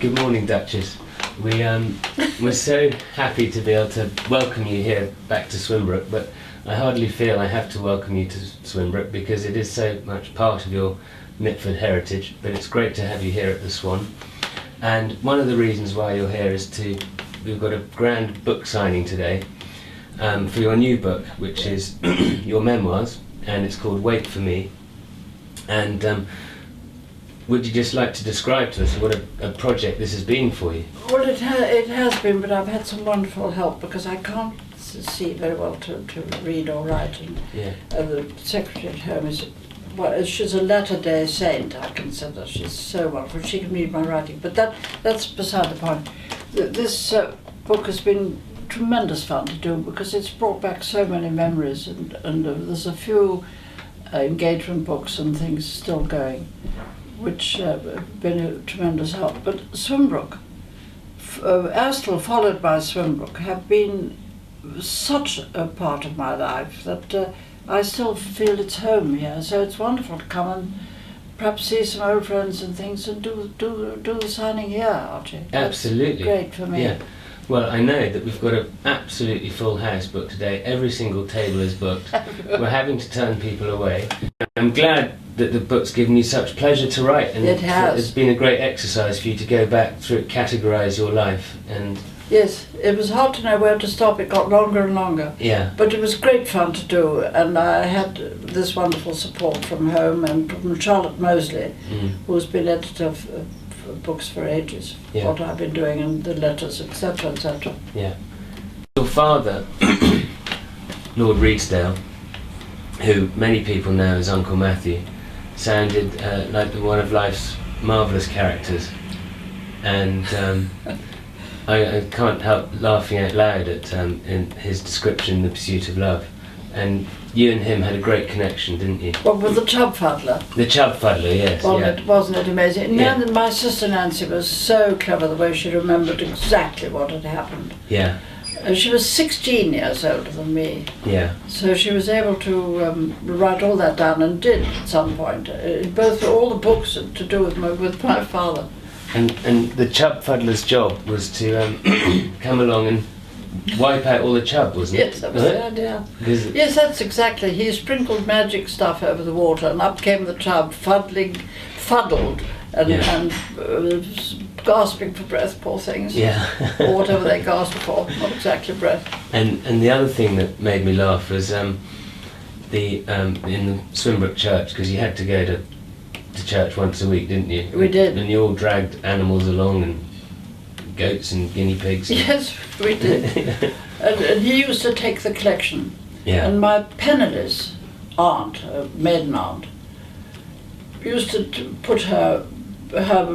Good morning, Duchess. We're so happy to be able to welcome you here back to Swinbrook, but I hardly feel I have to welcome you to Swinbrook because it is so much part of your Mitford heritage, but it's great to have you here at the Swan. And one of the reasons why you're here is we've got a grand book signing today for your new book, which is your memoirs, and it's called Wait For Me. And would you just like to describe to us what a project this has been for you? Well, it has been, but I've had some wonderful help because I can't see very well to read or write, and the secretary at home is, well, she's a latter-day saint, I consider. She's so wonderful. She can read my writing, but that's beside the point. This book has been tremendous fun to do because it's brought back so many memories, and there's a few engagement books and things still going, which have been a tremendous help. But Swinbrook, Asthall followed by Swinbrook, have been such a part of my life that I still feel it's home here. So it's wonderful to come and perhaps see some old friends and things and do the signing here, Archie. Absolutely. That's great for me. Yeah. Well, I know that we've got an absolutely full house booked today. Every single table is booked. We're having to turn people away. I'm glad that the book's given you such pleasure to write. And it has. It's been a great exercise for you to go back through, categorise your life. And yes, it was hard to know where to stop. It got longer and longer. Yeah. But it was great fun to do, and I had this wonderful support from home and from Charlotte Mosley, who's been editor of books for ages, what I've been doing and the letters, etc., etc. Yeah. Your father, Lord Redesdale, who many people know as Uncle Matthew, sounded like one of life's marvellous characters, and I can't help laughing out loud at in his description, The Pursuit of Love. And you and him had a great connection, didn't you? Well, with the Chub Fuddler. The Chub Fuddler, yes. Wasn't it amazing? Yeah. My sister Nancy was so clever the way she remembered exactly what had happened. Yeah. She was 16 years older than me. Yeah. So she was able to write all that down, and did at some point. Both all the books to do with my father. And the Chub Fuddler's job was to come along and wipe out all the chub, wasn't it? Yes, that was the idea. Yes, that's exactly. He sprinkled magic stuff over the water, and up came the chub, fuddled, and gasping for breath, poor things. Yeah. Or whatever they gasped for, not exactly breath. And the other thing that made me laugh was in the Swinbrook church, because you had to go to church once a week, didn't you? We did. And you all dragged animals along, and goats and guinea pigs. Yes, we did. and he used to take the collection. Yeah. And my penniless aunt, maiden aunt, used to put her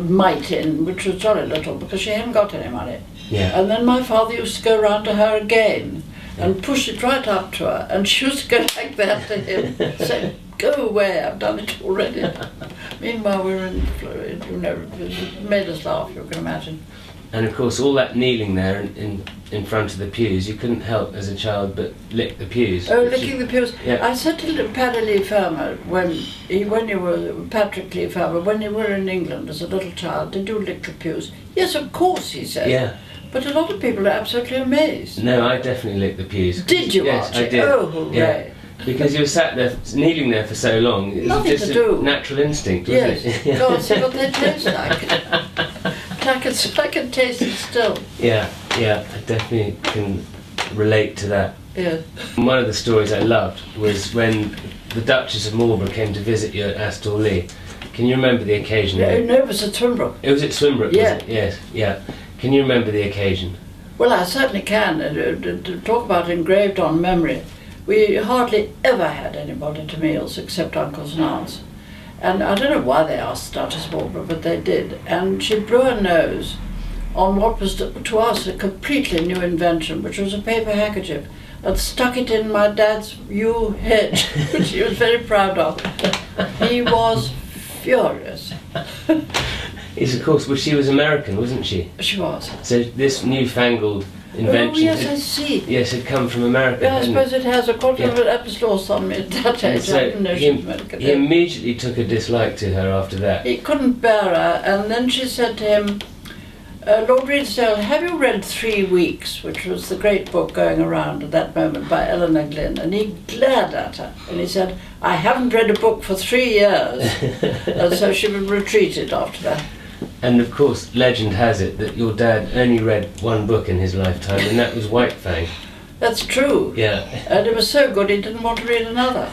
mite in, which was jolly little because she hadn't got any money. Yeah. And then my father used to go round to her again and push it right up to her, and she used to go like that to him, say, "Go away, I've done it already." Meanwhile, we were it made us laugh, you can imagine. And of course, all that kneeling there in front of the pews, you couldn't help as a child but lick the pews. Oh, licking the pews. Yeah. I said to Paddy Lee Fermer, Patrick Lee Fermer, when you were in England as a little child, did you lick the pews? Yes, of course, he said. Yeah. But a lot of people are absolutely amazed. No, I definitely licked the pews. Did you, Yes, Archie? I did. Oh, hooray. Yeah. Because you were sat there, kneeling there for so long. It was Nothing just to do. a natural instinct, wasn't Yes. it? Go and see what they taste like. I can taste it still. Yeah, I definitely can relate to that. Yeah. One of the stories I loved was when the Duchess of Marlborough came to visit you at Asthall Lee. Can you remember the occasion? No, it was at Swinbrook. It was at Swinbrook, Yeah. was it? Yes, yeah. Can you remember the occasion? Well, I certainly can. To talk about engraved on memory, we hardly ever had anybody to meals except uncles and aunts. And I don't know why they asked Duchess Marlborough, but they did. And she blew her nose on what was to us a completely new invention, which was a paper handkerchief, and stuck it in my dad's yew hedge, which he was very proud of. He was furious. Yes, of course. Well, she was American, wasn't she? She was. So this newfangled invention. Oh, yes, I see. Yes, it come from America. Yeah, I suppose it has. According to Epistle or something at that age, So I didn't know she was American. he immediately took a dislike to her after that. He couldn't bear her, and then she said to him, Lord Redesdale, have you read 3 Weeks, which was the great book going around at that moment by Eleanor Glynn? And he glared at her and he said, I haven't read a book for 3 years. And so she retreated after that. And of course, legend has it that your dad only read 1 book in his lifetime, and that was White Fang. That's true. Yeah. And it was so good he didn't want to read another.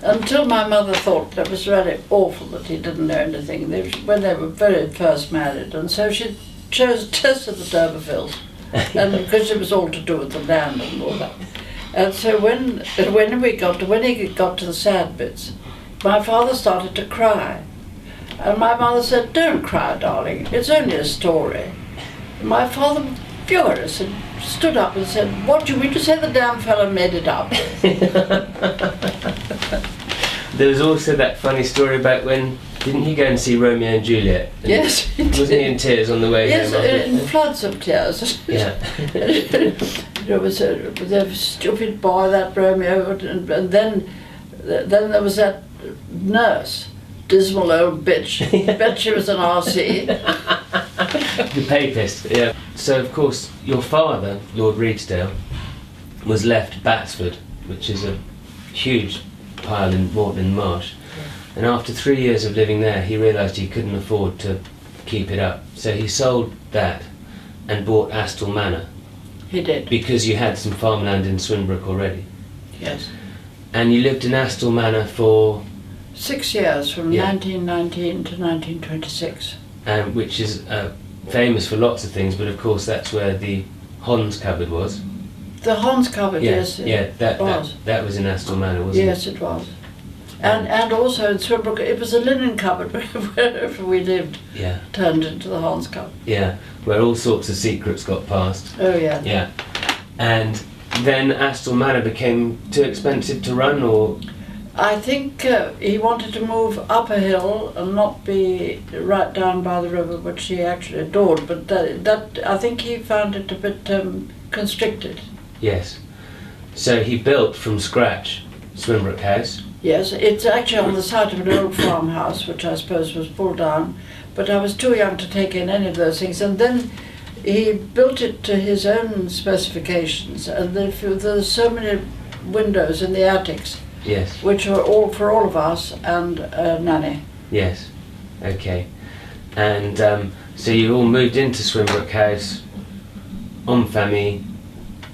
Until my mother thought that was really awful that he didn't know anything when they were very first married. And so she tested the D'Urbervilles, and because it was all to do with the land and all that. And so when he got to the sad bits, my father started to cry. And my mother said, don't cry, darling, it's only a story. And my father was furious and stood up and said, what do you mean to say the damn fellow made it up? There was also that funny story about when, didn't he go and see Romeo and Juliet? And yes, he did. Wasn't he in tears on the way yes, home? in floods of tears. Yeah. There was a stupid boy, that Romeo, and then there was that nurse, dismal old bitch. Bet she was an RC. The papist, yeah. So of course your father, Lord Redesdale, was left Batsford, which is a huge pile in Morton Marsh. And after 3 years of living there, he realised he couldn't afford to keep it up. So he sold that and bought Asthall Manor. He did. Because you had some farmland in Swinbrook already. Yes. And you lived in Asthall Manor for 6 years, from 1919 to 1926. Which is famous for lots of things, but of course that's where the Hon's cupboard was. The Hon's cupboard, yes. Yeah, that was in Asthall Manor, wasn't it? Yes, it was. And also in Swinbrook, it was a linen cupboard wherever we lived. Yeah. Turned into the Hon's cupboard. Yeah, where all sorts of secrets got passed. Oh yeah. Yeah. And then Asthall Manor became too expensive to run, or? I think he wanted to move up a hill and not be right down by the river, which he actually adored. But that I think he found it a bit constricted. Yes. So he built from scratch Swinbrook House. Yes, it's actually on the site of an old farmhouse, which I suppose was pulled down. But I was too young to take in any of those things. And then he built it to his own specifications. And there's so many windows in the attics. Yes. Which are all for all of us and Nanny. Yes. Okay. And so you all moved into Swinbrook House en famille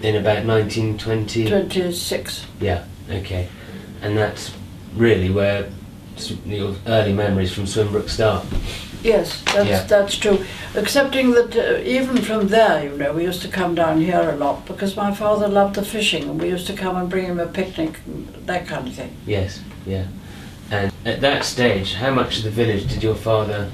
in about 1920? 26. Yeah. Okay. And that's really where your early memories from Swinbrook start. Yes, that's true. Excepting that even from there, you know, we used to come down here a lot because my father loved the fishing, and we used to come and bring him a picnic, and that kind of thing. Yes, yeah. And at that stage, how much of the village did your father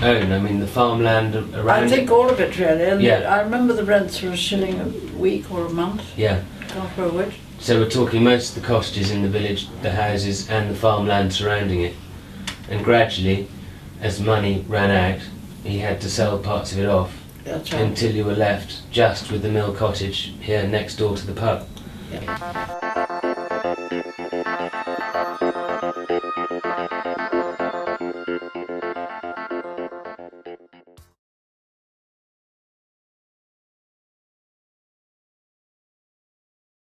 own? I mean, the farmland around I think all of it, really. And yeah. I remember the rents were £1 a week or a month. Yeah. Can't remember which. So we're talking most of the cottages in the village, the houses and the farmland surrounding it. And gradually, as money ran out, he had to sell parts of it off. That's right. Until you were left just with the mill cottage here next door to the pub. Yeah.